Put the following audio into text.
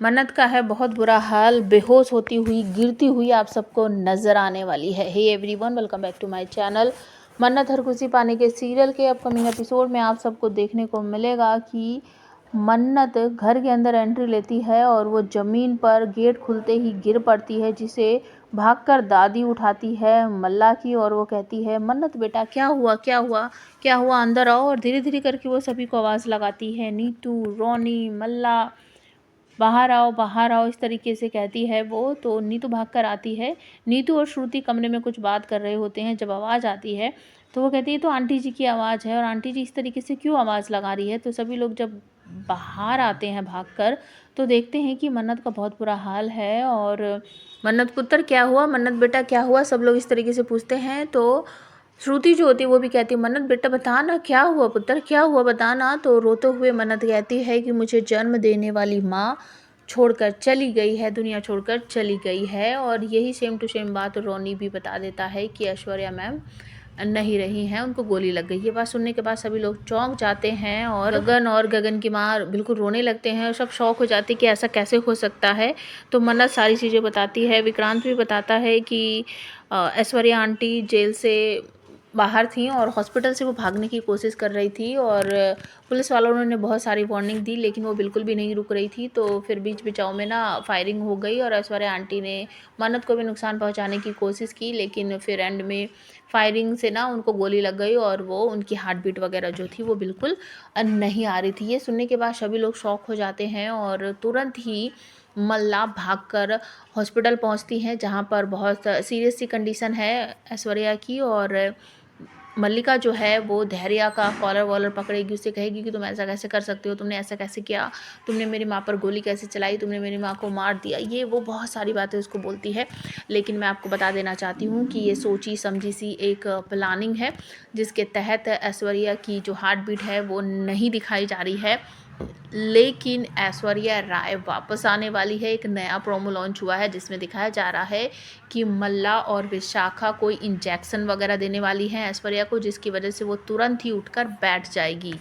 मन्नत का है बहुत बुरा हाल, बेहोश होती हुई गिरती हुई आप सबको नज़र आने वाली है। Hey everyone, welcome back to my channel. Mannat हर खुशी पाने के सीरियल के अपकमिंग एपिसोड में आप सबको देखने को मिलेगा कि मन्नत घर के अंदर एंट्री लेती है और वो ज़मीन पर गेट खुलते ही गिर पड़ती है, जिसे भागकर दादी उठाती है मल्ला की, और वो कहती है, मन्नत बेटा क्या हुआ क्या हुआ क्या हुआ, अंदर आओ। और धीरे धीरे करके वो सभी को आवाज़ लगाती है, नीतू, रोनी, मल्ला, बाहर आओ, इस तरीके से कहती है वो। तो नीतू भागकर आती है। नीतू और श्रुति कमरे में कुछ बात कर रहे होते हैं। जब आवाज़ आती है तो वो कहती है, तो आंटी जी की आवाज़ है, और आंटी जी इस तरीके से क्यों आवाज़ लगा रही है। तो सभी लोग जब बाहर आते हैं भागकर, तो देखते हैं कि मन्नत का बहुत बुरा हाल है। और मन्नत पुत्र क्या हुआ, मन्नत बेटा क्या हुआ, सब लोग इस तरीके से पूछते हैं। तो श्रुति जो होती है वो भी कहती है, मन्नत बेटा बता ना, क्या हुआ पुत्र, क्या हुआ बता ना। तो रोते हुए मन्नत कहती है कि मुझे जन्म देने वाली माँ छोड़कर चली गई है, दुनिया छोड़कर चली गई है। और यही सेम टू सेम बात रोनी भी बता देता है कि ऐश्वर्या मैम नहीं रही हैं, उनको गोली लग गई। ये बात सुनने के बाद सभी लोग चौंक जाते हैं और गगन की माँ बिल्कुल रोने लगते हैं और सब शौक हो जाते हैं कि ऐसा कैसे हो सकता है। तो मन्नत सारी चीज़ें बताती है। विक्रांत भी बताता है कि ऐश्वर्या आंटी जेल से बाहर थी और हॉस्पिटल से वो भागने की कोशिश कर रही थी, और पुलिस वालों ने बहुत सारी वार्निंग दी, लेकिन वो बिल्कुल भी नहीं रुक रही थी। तो फिर बीच बिचाव में ना फायरिंग हो गई और ऐश्वर्या आंटी ने मन्नत को भी नुकसान पहुंचाने की कोशिश की, लेकिन फिर एंड में फायरिंग से ना उनको गोली लग गई और वो उनकी हार्ट बीट वगैरह जो थी वो बिल्कुल नहीं आ रही थी। ये सुनने के बाद सभी लोग शॉक हो जाते हैं और तुरंत ही मल्ला भागकर हॉस्पिटल पहुंचती हैं, जहां पर बहुत सीरियस सी कंडीशन है ऐश्वर्या की। और मल्लिका जो है वो धैर्या का कॉलर वॉलर पकड़ेगी, उससे कहेगी कि तुम ऐसा कैसे कर सकते हो, तुमने ऐसा कैसे किया, तुमने मेरी माँ पर गोली कैसे चलाई, तुमने मेरी माँ को मार दिया, ये वो बहुत सारी बातें उसको बोलती है। लेकिन मैं आपको बता देना चाहती हूँ कि ये सोची समझी सी एक प्लानिंग है, जिसके तहत ऐश्वर्या की जो हार्ट बीट है वो नहीं दिखाई जा रही है, लेकिन ऐश्वर्या राय वापस आने वाली है। एक नया प्रोमो लॉन्च हुआ है जिसमें दिखाया जा रहा है कि मल्ला और विशाखा कोई इंजेक्शन वगैरह देने वाली हैं ऐश्वर्या को, जिसकी वजह से वो तुरंत ही उठकर बैठ जाएगी।